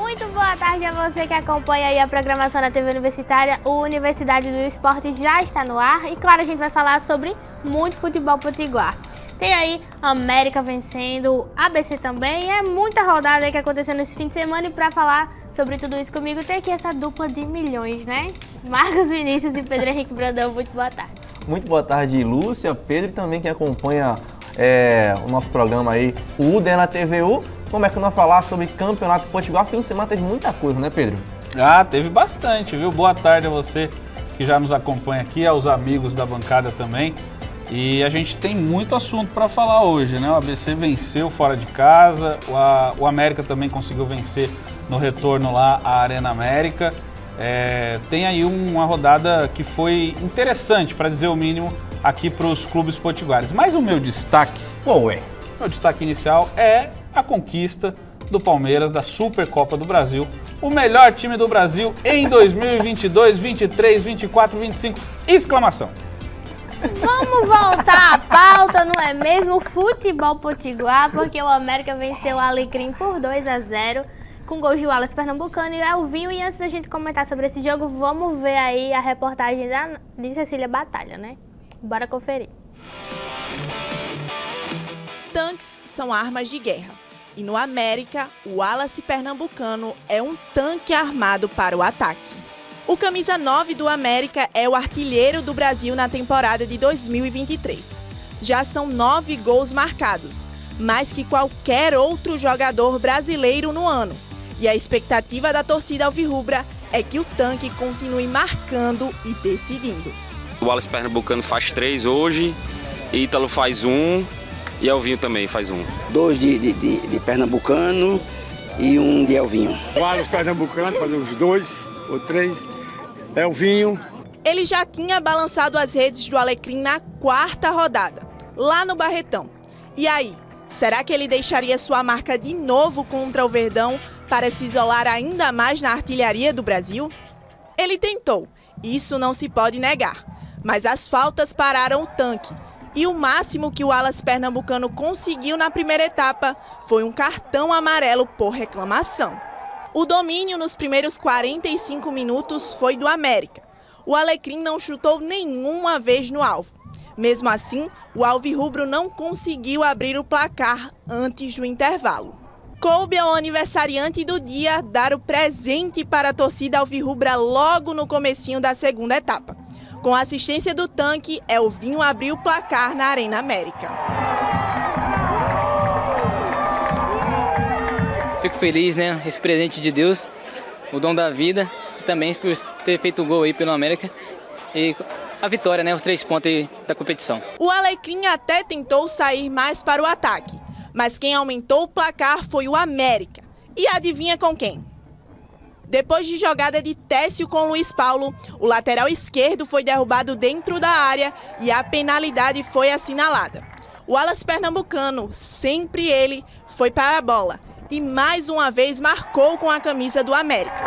Muito boa tarde a você que acompanha aí a programação da TV Universitária. O Universidade do Esporte já está no ar e, claro, a gente vai falar sobre muito futebol potiguar. Tem aí América vencendo, ABC também, é muita rodada aí que aconteceu nesse fim de semana. E para falar sobre tudo isso comigo, tem aqui essa dupla de milhões, né? Marcos Vinícius e Pedro Henrique Brandão, muito boa tarde. Muito boa tarde, Lúcia, Pedro e também quem acompanha o nosso programa aí, o UDE na TVU. Como é que nós falar sobre campeonato potiguar? Fim de semana teve muita coisa, né, Pedro? Teve bastante, viu? Boa tarde a você que já nos acompanha aqui, aos amigos da bancada também. E a gente tem muito assunto para falar hoje, né? O ABC venceu fora de casa, o América também conseguiu vencer no retorno lá à Arena América. Tem aí uma rodada que foi interessante, para dizer o mínimo, aqui para os clubes potiguares. Mas o meu destaque, meu destaque inicial é a conquista do Palmeiras da Supercopa do Brasil, o melhor time do Brasil em 2022, 23, 24, 25, exclamação! Vamos voltar à pauta, não é mesmo? Futebol potiguar, porque o América venceu o Alecrim por 2-0, com gols de Wallace Pernambucano e Elvinho. E antes da gente comentar sobre esse jogo, vamos ver aí a reportagem de Cecília Batalha, né? Bora conferir. Tanques são armas de guerra. E no América, o Wallace Pernambucano é um tanque armado para o ataque. O camisa 9 do América é o artilheiro do Brasil na temporada de 2023. Já são 9 gols marcados, mais que qualquer outro jogador brasileiro no ano. E a expectativa da torcida alvirrubra é que o tanque continue marcando e decidindo. O Wallace Pernambucano faz 3 hoje, Ítalo faz 1 e Elvinho também faz 1. 2 de Pernambucano e 1 de Elvinho. O Wallace Pernambucano faz os 2 ou 3. Elvinho. Ele já tinha balançado as redes do Alecrim na 4ª rodada, lá no Barretão. E aí, será que ele deixaria sua marca de novo contra o Verdão para se isolar ainda mais na artilharia do Brasil? Ele tentou, isso não se pode negar, mas as faltas pararam o tanque. E o máximo que o Wallace Pernambucano conseguiu na primeira etapa foi um cartão amarelo por reclamação. O domínio nos primeiros 45 minutos foi do América. O Alecrim não chutou nenhuma vez no alvo. Mesmo assim, o alvirrubro não conseguiu abrir o placar antes do intervalo. Coube ao aniversariante do dia dar o presente para a torcida alvirrubra logo no comecinho da segunda etapa. Com a assistência do tanque, Elvinho abriu o placar na Arena América. Fico feliz, né? Esse presente de Deus, o dom da vida, e também por ter feito o gol aí pelo América e a vitória, né? Os 3 pontos aí da competição. O Alecrim até tentou sair mais para o ataque, mas quem aumentou o placar foi o América. E adivinha com quem? Depois de jogada de Técio com Luiz Paulo, o lateral esquerdo foi derrubado dentro da área e a penalidade foi assinalada. O Wallace Pernambucano, sempre ele, foi para a bola e mais uma vez marcou com a camisa do América.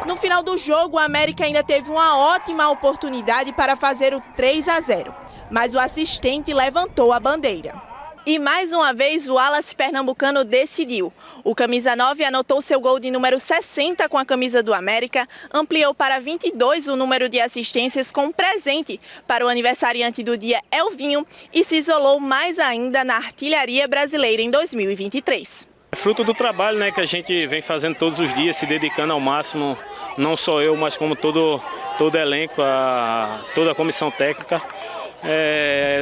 No final do jogo, o América ainda teve uma ótima oportunidade para fazer o 3-0, mas o assistente levantou a bandeira. E mais uma vez o Wallace Pernambucano decidiu. O camisa 9 anotou seu gol de número 60 com a camisa do América, ampliou para 22 o número de assistências com presente para o aniversariante do dia Elvinho e se isolou mais ainda na artilharia brasileira em 2023. É fruto do trabalho, né, que a gente vem fazendo todos os dias, se dedicando ao máximo, não só eu, mas como todo o elenco, toda a comissão técnica.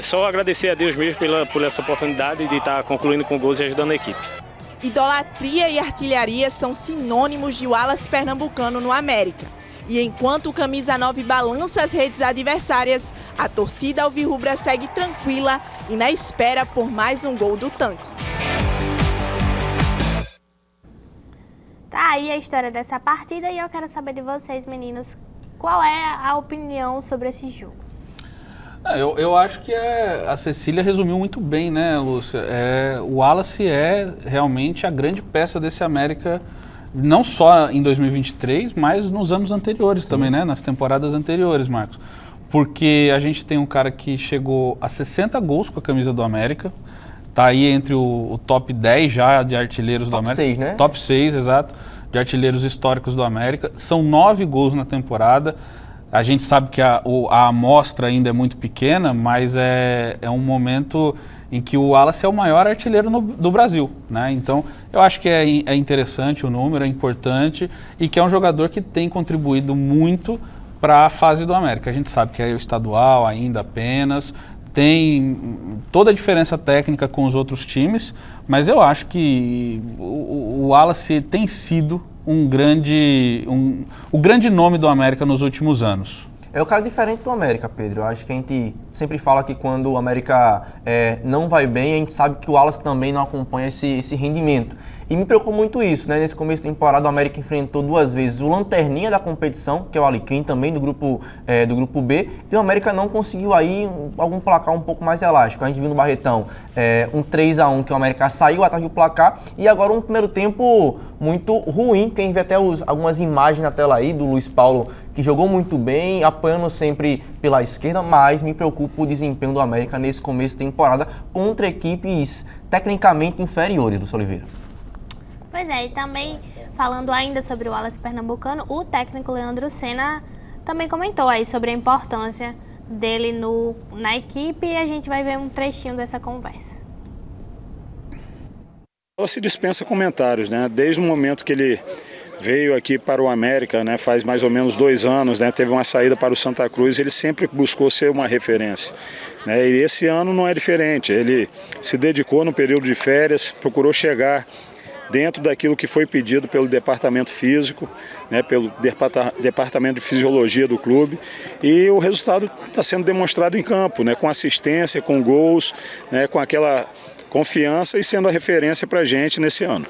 Só agradecer a Deus mesmo por essa oportunidade de estar concluindo com gols e ajudando a equipe. Idolatria e artilharia são sinônimos de Wallace Pernambucano no América. E enquanto o camisa 9 balança as redes adversárias, a torcida alvirrubra segue tranquila e na espera por mais um gol do tanque. Tá aí a história dessa partida e eu quero saber de vocês, meninos, qual é a opinião sobre esse jogo? Eu acho que a Cecília resumiu muito bem, né, Lúcia? O Wallace é realmente a grande peça desse América, não só em 2023, mas nos anos anteriores também, né? Nas temporadas anteriores, Marcos. Porque a gente tem um cara que chegou a 60 gols com a camisa do América, Tá aí entre o top 10 já de artilheiros do América. Top 6, né? Top 6, exato, de artilheiros históricos do América. São 9 gols na temporada. A gente sabe que a amostra ainda é muito pequena, mas é um momento em que o Wallace é o maior artilheiro do Brasil, né? Então, eu acho que é interessante o número, é importante, e que é um jogador que tem contribuído muito para a fase do América. A gente sabe que é o estadual ainda apenas, tem toda a diferença técnica com os outros times, mas eu acho que o Wallace tem sido o grande nome do América nos últimos anos. É o cara diferente do América, Pedro. Eu acho que a gente sempre fala que quando o América não vai bem, a gente sabe que o Wallace também não acompanha esse rendimento. E me preocupou muito isso, né? Nesse começo de temporada, o América enfrentou 2 vezes o lanterninha da competição, que é o Alecrim, também do grupo B, e o América não conseguiu aí algum placar um pouco mais elástico. A gente viu no Barretão um 3-1 que o América saiu atrás do placar, e agora um primeiro tempo muito ruim. Quem vê até algumas imagens na tela aí do Luiz Paulo, que jogou muito bem, apoiando sempre pela esquerda, mas me preocupa o desempenho do América nesse começo de temporada contra equipes tecnicamente inferiores, Lúcio Oliveira. Pois é, e também falando ainda sobre o Wallace Pernambucano, o técnico Leandro Senna também comentou aí sobre a importância dele na equipe, e a gente vai ver um trechinho dessa conversa. Ela se dispensa comentários, né? Desde o momento que ele veio aqui para o América, né, faz mais ou menos 2 anos, né, teve uma saída para o Santa Cruz, ele sempre buscou ser uma referência, né, e esse ano não é diferente. Ele se dedicou no período de férias, procurou chegar dentro daquilo que foi pedido pelo departamento físico, né, pelo departamento de fisiologia do clube, e o resultado está sendo demonstrado em campo, né, com assistência, com gols, né, com aquela confiança e sendo a referência para a gente nesse ano.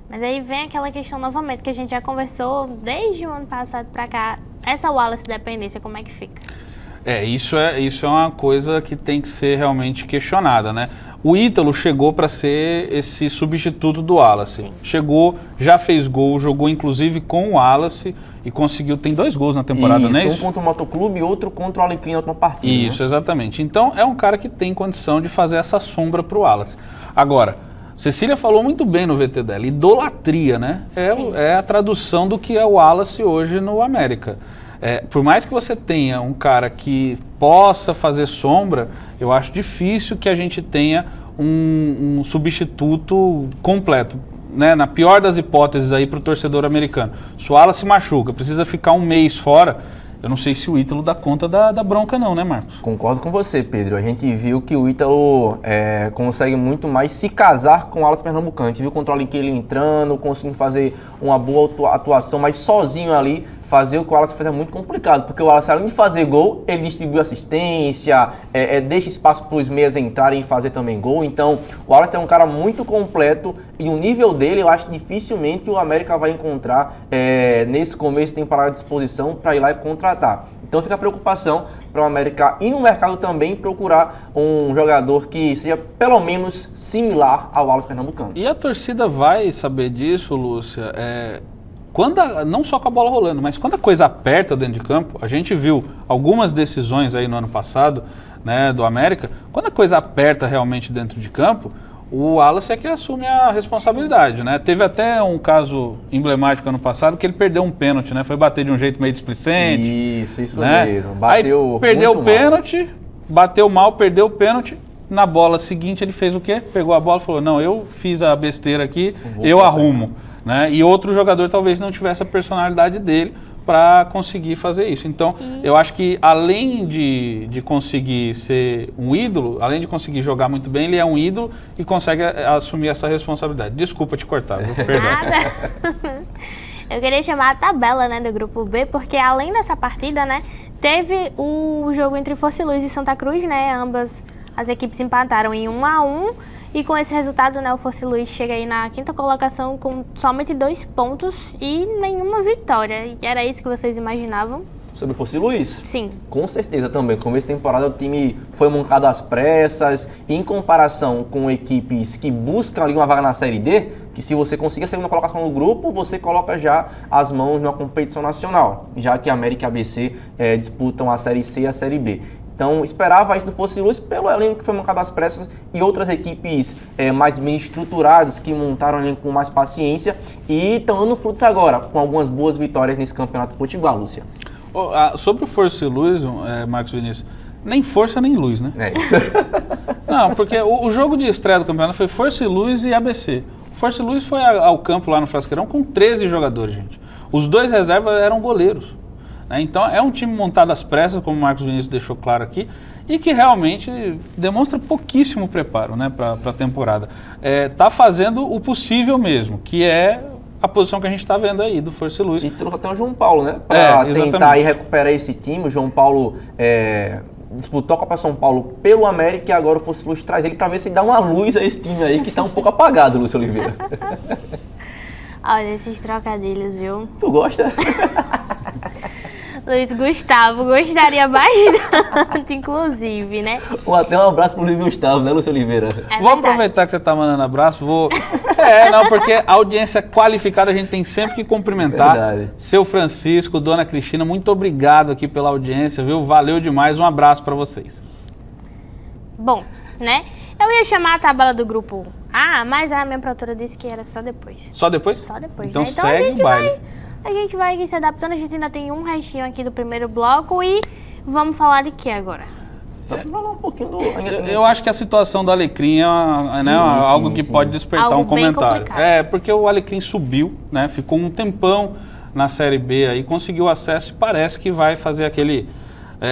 Mas aí vem aquela questão novamente que a gente já conversou desde o ano passado para cá. Essa Wallace dependência, como é que fica? Isso é uma coisa que tem que ser realmente questionada, né? O Ítalo chegou para ser esse substituto do Wallace. Sim. Chegou, já fez gol, jogou inclusive com o Wallace e conseguiu, tem 2 gols na temporada, isso, não é isso? Um contra o Motoclube e outro contra o Alecrim na última partida. Isso, né? Exatamente. Então é um cara que tem condição de fazer essa sombra para o Wallace. Agora, Cecília falou muito bem no VT dela, idolatria, né? É a tradução do que é o Wallace hoje no América. Por mais que você tenha um cara que possa fazer sombra, eu acho difícil que a gente tenha um substituto completo, né? Na pior das hipóteses aí para o torcedor americano. Se o Wallace machuca, precisa ficar 1 mês fora, eu não sei se o Ítalo dá conta da bronca não, né, Marcos? Concordo com você, Pedro. A gente viu que o Ítalo consegue muito mais se casar com o Wallace Pernambucano. A gente viu o controle que ele entrando, conseguindo fazer uma boa atuação, mas sozinho ali, fazer o que o Wallace faz é muito complicado, porque o Wallace, além de fazer gol, ele distribui assistência, deixa espaço para os meias entrarem e fazer também gol. Então, o Wallace é um cara muito completo, e o nível dele, eu acho que dificilmente o América vai encontrar nesse começo de temporada à disposição para ir lá e contratar. Então fica a preocupação para o América ir no mercado também procurar um jogador que seja pelo menos similar ao Wallace Pernambucano. E a torcida vai saber disso, Lúcia, não só com a bola rolando, mas quando a coisa aperta dentro de campo. A gente viu algumas decisões aí no ano passado, né, do América. Quando a coisa aperta realmente dentro de campo, o Wallace é que assume a responsabilidade, né? Teve até um caso emblemático ano passado que ele perdeu um pênalti, né? Foi bater de um jeito meio displicente. Isso né? Mesmo. Bateu aí perdeu o pênalti, mal. Bateu mal, perdeu o pênalti. Na bola seguinte ele fez o quê? Pegou a bola e falou, não, eu fiz a besteira aqui, eu arrumo. Né? E outro jogador talvez não tivesse a personalidade dele para conseguir fazer isso. Então, eu acho que além de conseguir ser um ídolo, além de conseguir jogar muito bem, ele é um ídolo e consegue assumir essa responsabilidade. Desculpa te cortar, viu? Perdão. Nada. Eu queria chamar a tabela, né, do Grupo B, porque além dessa partida, né, teve o jogo entre Força e Luz e Santa Cruz, né, ambas as equipes empataram em 1-1, e com esse resultado, né, o Força e Luz chega aí na 5ª colocação com somente 2 pontos e nenhuma vitória. E era isso que vocês imaginavam? Sobre o Força e Luz? Sim. Com certeza também. No começo da temporada o time foi montado às pressas, em comparação com equipes que buscam ali uma vaga na Série D, que se você conseguir a 2ª colocação no grupo, você coloca já as mãos numa competição nacional, já que a América e a ABC disputam a Série C e a Série B. Então, esperava isso do Força e Luz pelo elenco que foi montado às pressas e outras equipes mais bem estruturadas, que montaram o elenco com mais paciência e estão dando frutos agora, com algumas boas vitórias nesse Campeonato Potiguar, Lúcia. Sobre o Força e Luz, Marcos Vinícius, nem força nem luz, né? É isso. Não, porque o jogo de estreia do campeonato foi Força e Luz e ABC. O Força e Luz foi ao campo lá no Frasqueirão com 13 jogadores, gente. Os 2 reservas eram goleiros. Né? Então é um time montado às pressas, como o Marcos Vinícius deixou claro aqui, e que realmente demonstra pouquíssimo preparo, né, para a temporada. Tá fazendo o possível mesmo, que é a posição que a gente está vendo aí do Força e Luz. E trouxe até o João Paulo, né? Para tentar aí recuperar esse time. O João Paulo disputou a Copa São Paulo pelo América e agora o Força e Luz traz ele para ver se dá uma luz a esse time aí que está um pouco apagado, Lúcio Oliveira. Olha esses trocadilhos, viu? Tu gosta? Luiz Gustavo gostaria bastante, inclusive, né? Até um abraço pro Luiz Gustavo, né, Lúcio Oliveira? Vou aproveitar que você tá mandando abraço, não, porque a audiência qualificada a gente tem sempre que cumprimentar. Verdade. Seu Francisco, Dona Cristina, muito obrigado aqui pela audiência, viu? Valeu demais, um abraço para vocês. Bom, né? Eu ia chamar a tabela do grupo A, mas a minha produtora disse que era só depois. Só depois? Só depois, então, né? segue o baile. A gente vai aqui se adaptando, a gente ainda tem um restinho aqui do primeiro bloco e vamos falar de que agora? Vamos falar um pouquinho do... Eu acho que a situação do Alecrim é algo que pode despertar algo um comentário. complicado. Porque o Alecrim subiu, né? Ficou um tempão na Série B aí, conseguiu acesso e parece que vai fazer aquele...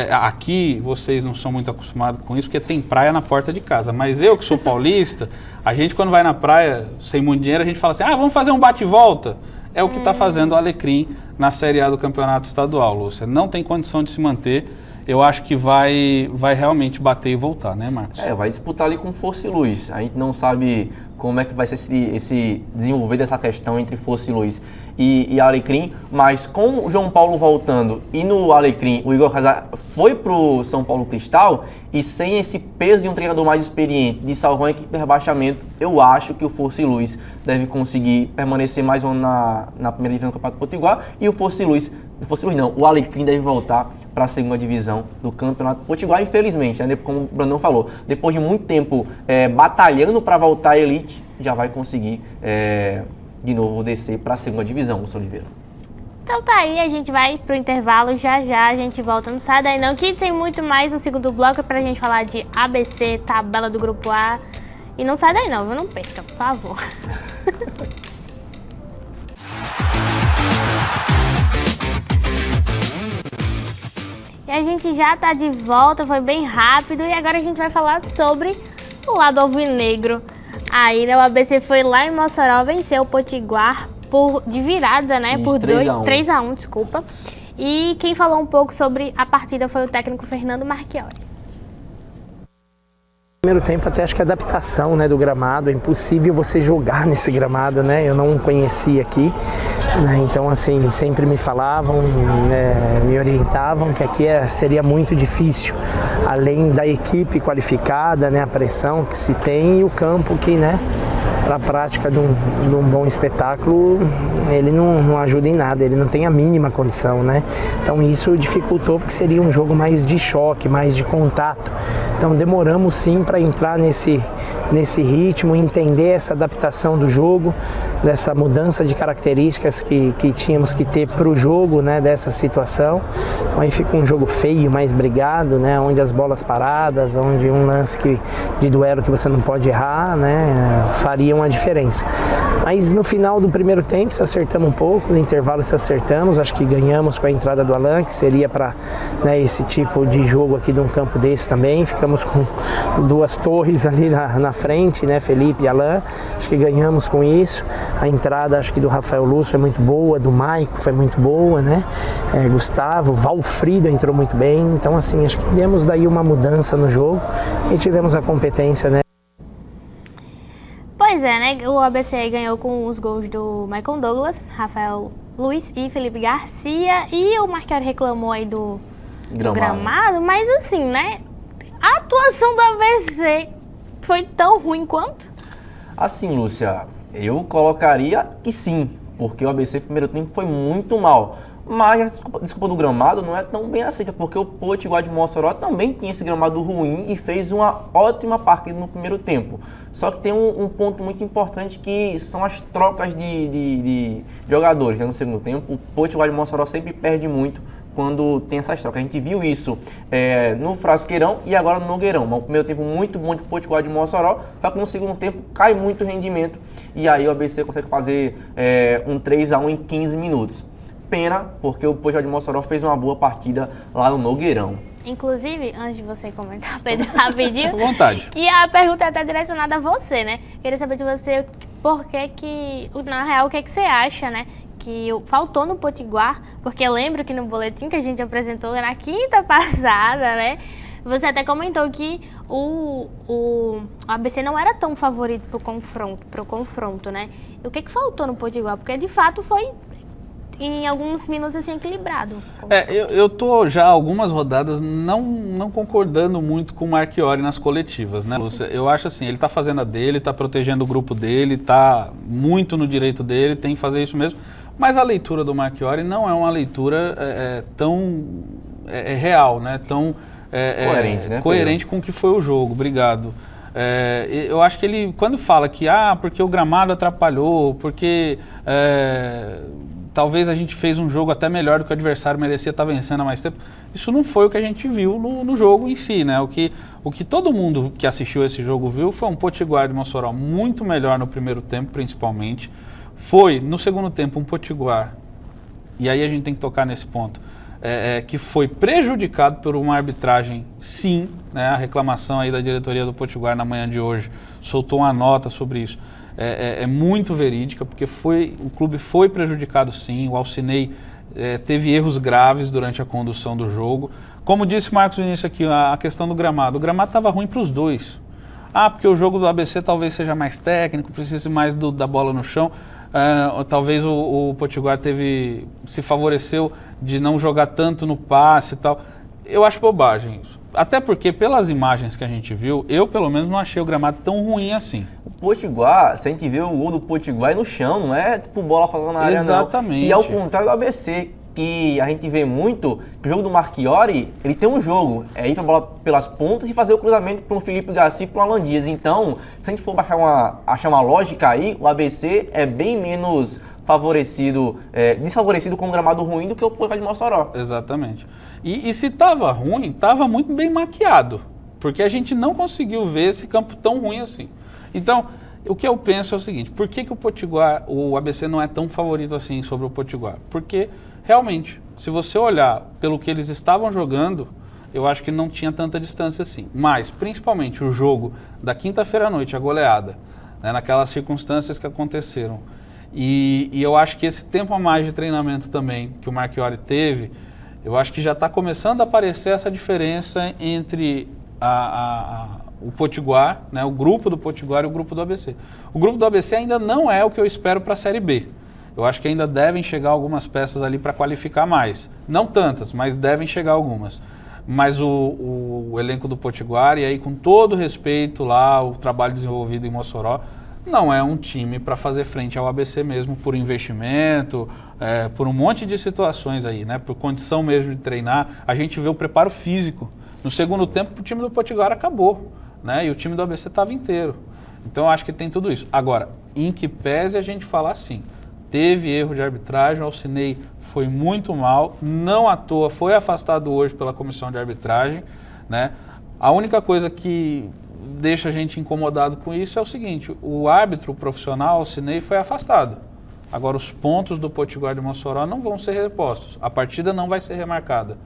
aqui vocês não são muito acostumados com isso, porque tem praia na porta de casa. Mas eu que sou paulista, a gente quando vai na praia sem muito dinheiro, a gente fala assim, vamos fazer um bate e volta. É o que está fazendo o Alecrim na Série A do Campeonato Estadual, Lúcia. Não tem condição de se manter. Eu acho que vai realmente bater e voltar, né, Marcos? Vai disputar ali com Força e Luz. A gente não sabe como é que vai ser esse desenvolver dessa questão entre Força e Luz e Alecrim, mas com o João Paulo voltando e no Alecrim o Igor Casar foi pro São Paulo Cristal e sem esse peso de um treinador mais experiente de salvar a equipe de rebaixamento, eu acho que o Força e Luz deve conseguir permanecer mais um ano na primeira divisão do Campeonato Potiguar e o Alecrim deve voltar para a segunda divisão do Campeonato Potiguar, infelizmente, né? Como o Brandão falou, depois de muito tempo batalhando para voltar à elite, já vai conseguir de novo descer para a segunda divisão, Lúcio Oliveira. Então tá aí, a gente vai pro intervalo, já a gente volta, não sai daí não, que tem muito mais no segundo bloco pra gente falar de ABC, tabela do grupo A, e não sai daí não, viu? Não perca, por favor. E a gente já tá de volta, foi bem rápido, e agora a gente vai falar sobre o lado alvinegro. Aí, né, o ABC foi lá em Mossoró, venceu o Potiguar de virada, né? Isso, por 3-1, desculpa. E quem falou um pouco sobre a partida foi o técnico Fernando Marchiori. Primeiro tempo até acho que a adaptação, né, do gramado, é impossível você jogar nesse gramado, né, eu não conhecia aqui, né, então assim, sempre me falavam, me orientavam que aqui seria muito difícil, além da equipe qualificada, né, a pressão que se tem e o campo que, né, para a prática de um bom espetáculo, ele não ajuda em nada, ele não tem a mínima condição, né? Então isso dificultou porque seria um jogo mais de choque, mais de contato. Então demoramos sim para entrar nesse ritmo, entender essa adaptação do jogo, dessa mudança de características que tínhamos que ter para o jogo, né, dessa situação. Então aí fica um jogo feio, mais brigado, né, onde as bolas paradas, onde um lance de duelo que você não pode errar, né, faria uma diferença. Mas no final do primeiro tempo se acertamos um pouco, no intervalo se acertamos, acho que ganhamos com a entrada do Alan, que seria para, né, esse tipo de jogo aqui de um campo desse também. Ficamos com duas torres ali na frente, né, Felipe e Alan, acho que ganhamos com isso. A entrada acho que do Rafael Lúcio é muito boa, do Maico foi muito boa, né, Gustavo, Valfrido entrou muito bem, então assim, acho que demos daí uma mudança no jogo e tivemos a competência, né. Pois é, né? O ABC ganhou com os gols do Michael Douglas, Rafael Luiz e Felipe Garcia. E o Marchiori reclamou aí do gramado, mas assim, né? A atuação do ABC foi tão ruim quanto? Assim, Lúcia, eu colocaria que sim, porque o ABC no primeiro tempo foi muito mal. Mas a desculpa do gramado não é tão bem aceita, porque o Potiguar de Mossoró também tinha esse gramado ruim e fez uma ótima partida no primeiro tempo. Só que tem um ponto muito importante que são as trocas de jogadores, né? No segundo tempo. O Potiguar de Mossoró sempre perde muito quando tem essas trocas. A gente viu isso no Frasqueirão e agora no Nogueirão. Um primeiro tempo muito bom de Potiguar de Mossoró, só que no segundo tempo cai muito o rendimento e aí o ABC consegue fazer um 3-1 em 15 minutos. Pena, porque o Potiguar de Mossoró fez uma boa partida lá no Nogueirão. Inclusive, antes de você comentar, Pedro, rapidinho, à vontade. Que a pergunta é até direcionada a você, né? Queria saber de você por que, na real, o que você acha, né? Que faltou no Potiguar, porque eu lembro que no boletim que a gente apresentou na quinta passada, né? Você até comentou que o ABC não era tão favorito pro confronto, né? E o que faltou no Potiguar? Porque de fato foi em alguns minutos assim equilibrado. Eu tô já algumas rodadas não concordando muito com o Marchiori nas coletivas, né, Lúcia? Eu acho assim, ele tá fazendo a dele, tá protegendo o grupo dele, tá muito no direito dele, tem que fazer isso mesmo, mas a leitura do Marchiori não é uma leitura tão real, né, tão coerente, né, coerente com o que foi o jogo. Obrigado. Eu acho que ele, quando fala que porque o gramado atrapalhou, porque talvez a gente fez um jogo até melhor do que o adversário merecia estar vencendo há mais tempo. Isso não foi o que a gente viu no jogo em si, né? O que todo mundo que assistiu esse jogo viu foi um Potiguar de Mossoró muito melhor no primeiro tempo, principalmente. Foi, no segundo tempo, um Potiguar, e aí a gente tem que tocar nesse ponto, que foi prejudicado por uma arbitragem, sim, né? A reclamação aí da diretoria do Potiguar na manhã de hoje soltou uma nota sobre isso. É muito verídica, porque o clube foi prejudicado sim, o Alcinei teve erros graves durante a condução do jogo. Como disse Marcos no início aqui, a questão do gramado. O gramado estava ruim para os dois. Porque o jogo do ABC talvez seja mais técnico, precise mais da bola no chão. Talvez o Potiguar se favoreceu de não jogar tanto no passe e tal. Eu acho bobagem isso. Até porque, pelas imagens que a gente viu, eu pelo menos não achei o gramado tão ruim assim. O Potiguar, se a gente vê o gol do Potiguar, é no chão, não é tipo bola rolando na área, não. Exatamente. E ao contrário do ABC, que a gente vê muito, que o jogo do Marchiori, ele tem um jogo, ir pra bola pelas pontas e fazer o cruzamento para o Felipe Garcia e para o Alan Dias. Então, se a gente for achar uma lógica aí, o ABC é bem menos desfavorecido com um gramado ruim do que o Potiguar de Mossoró. Exatamente. E se estava ruim, estava muito bem maquiado, porque a gente não conseguiu ver esse campo tão ruim assim. Então, o que eu penso é o seguinte, por que o ABC não é tão favorito assim sobre o Potiguar? Porque, realmente, se você olhar pelo que eles estavam jogando, eu acho que não tinha tanta distância assim. Mas, principalmente, o jogo da quinta-feira à noite, a goleada, né, naquelas circunstâncias que aconteceram. E eu acho que esse tempo a mais de treinamento também que o Marchiori teve, eu acho que já está começando a aparecer essa diferença entre o Potiguar, né, o grupo do Potiguar e o grupo do ABC. O grupo do ABC ainda não é o que eu espero para a Série B. Eu acho que ainda devem chegar algumas peças ali para qualificar mais. Não tantas, mas devem chegar algumas. Mas o elenco do Potiguar, e aí com todo respeito lá, o trabalho desenvolvido em Mossoró, não é um time para fazer frente ao ABC mesmo, por investimento, por um monte de situações aí, né? Por condição mesmo de treinar. A gente vê o preparo físico. No segundo tempo, o time do Potiguar acabou, né? E o time do ABC estava inteiro. Então, eu acho que tem tudo isso. Agora, em que pese a gente falar assim, teve erro de arbitragem, o Alcinei foi muito mal, não à toa, foi afastado hoje pela comissão de arbitragem, né? A única coisa que deixa a gente incomodado com isso é o seguinte, o árbitro profissional, Alcinei, foi afastado. Agora, os pontos do Potiguar de Mossoró não vão ser repostos, a partida não vai ser remarcada.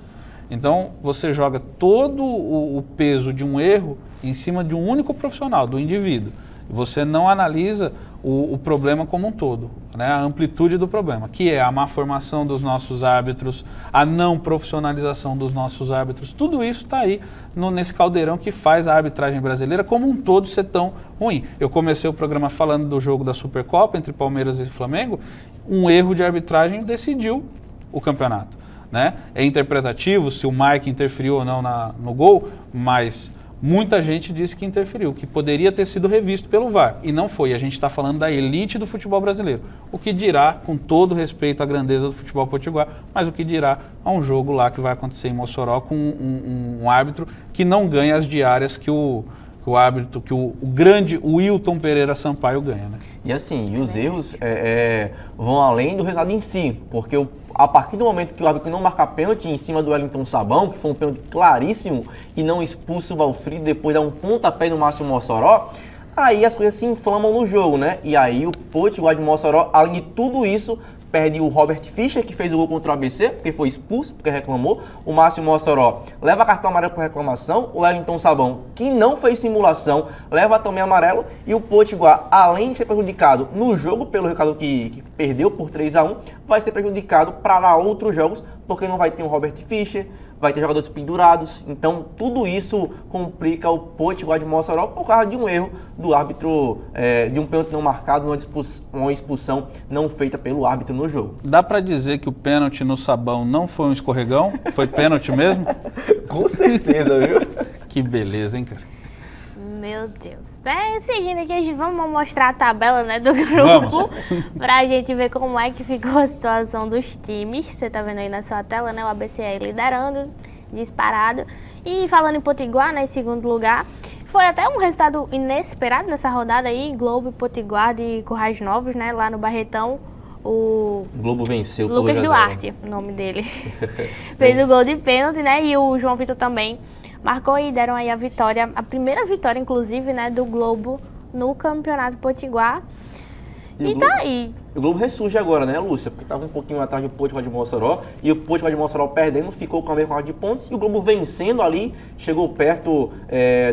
Então, você joga todo o peso de um erro em cima de um único profissional, do indivíduo. Você não analisa o problema como um todo, né? A amplitude do problema, que é a má formação dos nossos árbitros, a não profissionalização dos nossos árbitros, tudo isso está aí nesse caldeirão que faz a arbitragem brasileira como um todo ser tão ruim. Eu comecei o programa falando do jogo da Supercopa entre Palmeiras e Flamengo, um erro de arbitragem decidiu o campeonato, né? É interpretativo se o Mike interferiu ou não no gol, mas muita gente disse que interferiu, que poderia ter sido revisto pelo VAR, e não foi. A gente está falando da elite do futebol brasileiro. O que dirá, com todo respeito à grandeza do futebol potiguar, mas o que dirá a um jogo lá que vai acontecer em Mossoró com um árbitro que não ganha as diárias que o árbitro, que o grande Wilton Pereira Sampaio ganha, né? E assim, os erros vão além do resultado em si, porque a partir do momento que o árbitro não marca pênalti em cima do Wellington Sabão, que foi um pênalti claríssimo, e não expulsa o Valfrido, depois dá um pontapé no Márcio Mossoró, aí as coisas se inflamam no jogo, né? E aí o Potiguar de Mossoró, além de tudo isso, perde o Robert Fischer, que fez o gol contra o ABC, porque foi expulso, porque reclamou. O Márcio Mossoró leva cartão amarelo por reclamação. O Wellington Sabão, que não fez simulação, leva também amarelo. E o Potiguar, além de ser prejudicado no jogo pelo Ricardo que perdeu por 3-1, vai ser prejudicado para outros jogos, porque não vai ter o Robert Fischer, vai ter jogadores pendurados. Então, tudo isso complica o Potiguar de Mossoró por causa de um erro do árbitro, de um pênalti não marcado, uma expulsão não feita pelo árbitro no jogo. Dá pra dizer que o pênalti no Sabão não foi um escorregão? Foi pênalti mesmo? Com certeza, viu? Que beleza, hein, cara? Meu Deus. Seguindo aqui, a gente vamos mostrar a tabela, né, do grupo pra gente ver como é que ficou a situação dos times. Você tá vendo aí na sua tela, né, o ABC aí liderando, disparado. E falando em Potiguar, né, em segundo lugar, foi até um resultado inesperado nessa rodada aí, Globo e Potiguar de Currais Novos, né, lá no Barretão. O Globo venceu. Lucas Duarte, o nome dele. Fez o gol de pênalti, né, e o João Vitor também marcou e deram aí a vitória, a primeira vitória, inclusive, né, do Globo no Campeonato Potiguar. E tá aí. O Globo ressurge agora, né, Lúcia? Porque estava um pouquinho atrás do Potiguar de Mossoró. E o Potiguar de Mossoró perdendo, ficou com a mesma marca de pontos. E o Globo vencendo ali, chegou perto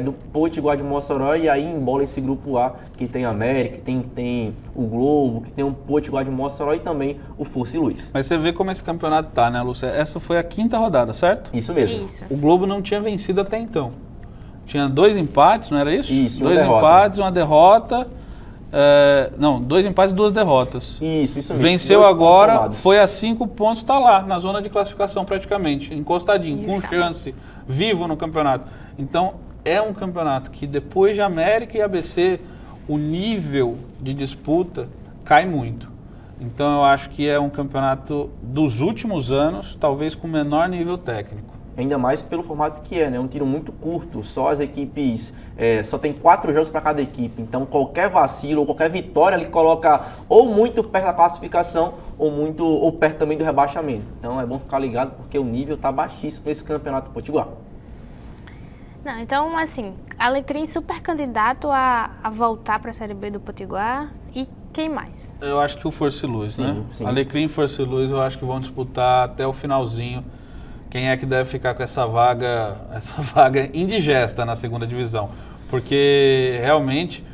do Potiguar de Mossoró. E aí embola esse grupo A, que tem a América, que tem o Globo, que tem o Potiguar de Mossoró e também o Força e Luz. Mas você vê como esse campeonato tá, né, Lúcia? Essa foi a 5ª rodada, certo? Isso mesmo. Isso. O Globo não tinha vencido até então. Tinha 2 empates, não era isso? Isso, 2 empates, uma derrota. Não, 2 empates e 2 derrotas. Isso mesmo. Venceu agora, foi a 5 pontos, tá lá, na zona de classificação praticamente, encostadinho, com chance, vivo no campeonato. Então, é um campeonato que depois de América e ABC, o nível de disputa cai muito. Então, eu acho que é um campeonato dos últimos anos, talvez com menor nível técnico. Ainda mais pelo formato que é, né? Um tiro muito curto, só as equipes, só tem 4 jogos para cada equipe. Então qualquer vacilo ou qualquer vitória ele coloca ou muito perto da classificação ou perto também do rebaixamento. Então é bom ficar ligado porque o nível está baixíssimo nesse campeonato potiguar. Não, então assim, Alecrim super candidato a voltar para a Série B do Potiguar e quem mais? Eu acho que o Força e Luz, né? Sim. Alecrim e Força e Luz eu acho que vão disputar até o finalzinho. Quem é que deve ficar com essa vaga indigesta na segunda divisão? Porque realmente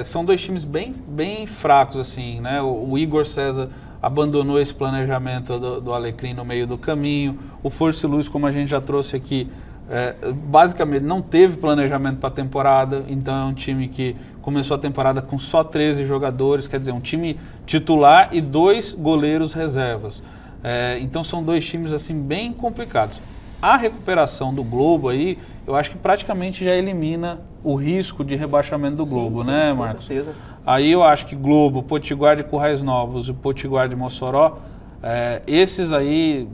são 2 times bem fracos, assim, né? O Igor César abandonou esse planejamento do Alecrim no meio do caminho. O Força e Luz, como a gente já trouxe aqui, basicamente não teve planejamento para a temporada, então é um time que começou a temporada com só 13 jogadores, quer dizer, um time titular e 2 goleiros reservas. Então são 2 times assim bem complicados. A recuperação do Globo aí, eu acho que praticamente já elimina o risco de rebaixamento do Globo, né, Marcos? Com certeza. Aí eu acho que Globo, Potiguar de Currais Novos e Potiguar de Mossoró, esses aí,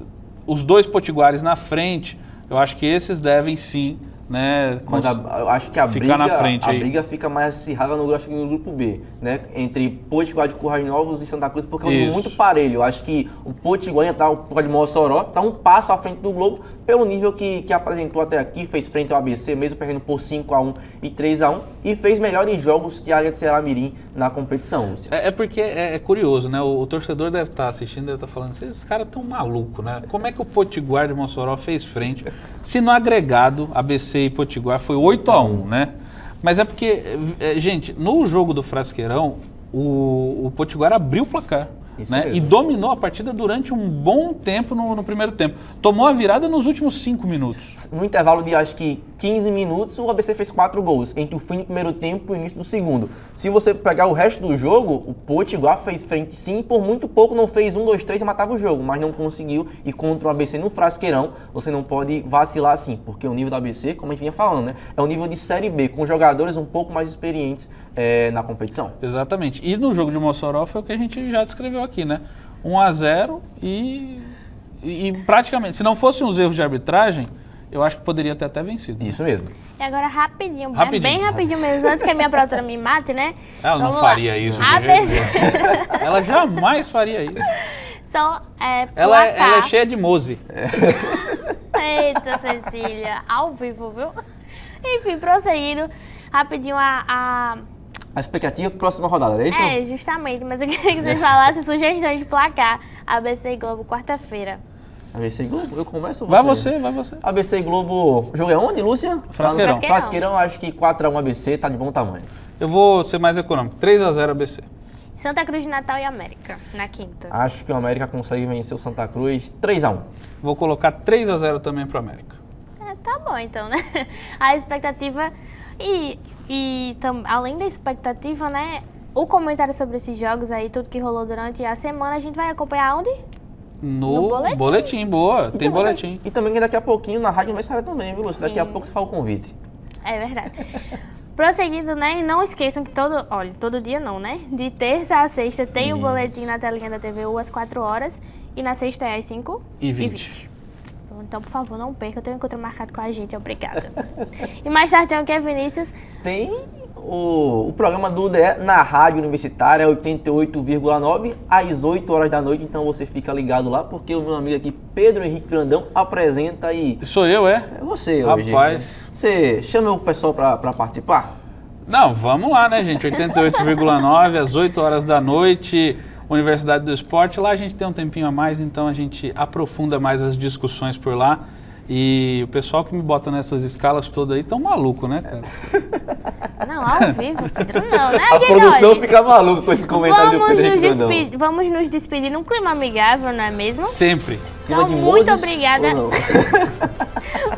os 2 potiguares na frente, eu acho que esses devem sim, né? Mas eu acho que a briga fica mais acirrada no grupo B, né? Entre Potiguar de Currais Novos e Santa Cruz, porque é um grupo muito parelho. Eu acho que o Potiguar o Potiguar de Mossoró está um passo à frente do Globo pelo nível que apresentou até aqui, fez frente ao ABC, mesmo perdendo por 5-1 e 3-1, e fez melhores jogos que a Águia de Ceará-Mirim na competição. Porque é curioso, né? O torcedor deve estar assistindo, deve estar falando, esses caras tão malucos, né? Como é que o Potiguar de Mossoró fez frente, se no agregado ABC e Potiguar foi 8-1, né? Mas é porque, gente, no jogo do Frasqueirão, o Potiguar abriu o placar, né? E dominou a partida durante um bom tempo no primeiro tempo. Tomou a virada nos últimos 5 minutos. No intervalo de, acho que, 15 minutos, o ABC fez 4 gols, entre o fim do primeiro tempo e o início do segundo. Se você pegar o resto do jogo, o Potiguar fez frente sim, por muito pouco não fez 1, 2, 3 e matava o jogo, mas não conseguiu. E contra o ABC no Frasqueirão, você não pode vacilar assim, porque o nível do ABC, como a gente vinha falando, né, é um nível de Série B, com jogadores um pouco mais experientes na competição. Exatamente. E no jogo de Mossoró foi o que a gente já descreveu aqui, né? 1-0 e praticamente, se não fossem os erros de arbitragem, eu acho que poderia ter até vencido. Isso mesmo. E agora rapidinho, bem rapidinho mesmo, antes que a minha produtora me mate, né? Ela não Vamos faria lá. isso. ABC. Ela jamais faria isso. Só Ela é placar. cheia de mose. Eita, Cecília, ao vivo, viu? Enfim, prosseguindo, rapidinho A expectativa para a próxima rodada, é isso? É, justamente, mas eu queria que vocês falassem sugestões de placar. ABC e Globo, quarta-feira. ABC e Globo? Eu começo ou Vai você. ABC e Globo, o jogo é onde, Lúcia? Frasqueirão. Frasqueirão, acho que 4-1 ABC, tá de bom tamanho. Eu vou ser mais econômico, 3-0 ABC. Santa Cruz de Natal e América, na quinta. Acho que o América consegue vencer o Santa Cruz 3-1. Vou colocar 3-0 também pro América. Tá bom então, né? A expectativa além da expectativa, né? O comentário sobre esses jogos aí, tudo que rolou durante a semana, a gente vai acompanhar onde? No boletim, boa. Tem boletim. E também daqui a pouquinho na Rádio Aniversário também, viu, Lúcia? Sim. Daqui a pouco você fala o convite. É verdade. Prosseguindo, né? E não esqueçam que todo dia não, né? De terça a sexta tem o boletim na telinha da TVU às 4 horas e na sexta é às 5h20. Então, por favor, não perca. Eu tenho um encontro marcado com a gente. Obrigada. E mais tarde tem o que, Vinícius? Tem o programa do UDE na Rádio Universitária, 88,9, às 8 horas da noite. Então você fica ligado lá, porque o meu amigo aqui, Pedro Henrique Grandão, apresenta e... Sou eu, é? É você hoje. Rapaz. Você chama o pessoal para participar? Não, vamos lá, né, gente? 88,9, às 8 horas da noite, Universidade do Esporte. Lá a gente tem um tempinho a mais, então a gente aprofunda mais as discussões por lá. E o pessoal que me bota nessas escalas todas aí tão maluco, né, cara? Não, ao vivo, Pedro, não, né? A produção fica maluca com esse comentário do Pedro Henrique Grandão. Vamos nos despedir num clima amigável, não é mesmo? Sempre. Então, muito obrigada.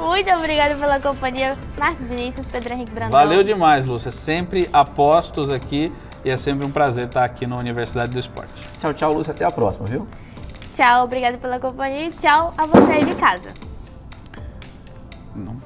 Muito obrigada pela companhia, Marcos Vinícius, Pedro Henrique Grandão. Valeu demais, Lúcia. Sempre apostos aqui e é sempre um prazer estar aqui na Universidade do Esporte. Tchau, tchau, Lúcia. Até a próxima, viu? Tchau, obrigada pela companhia e tchau a você aí de casa. Não.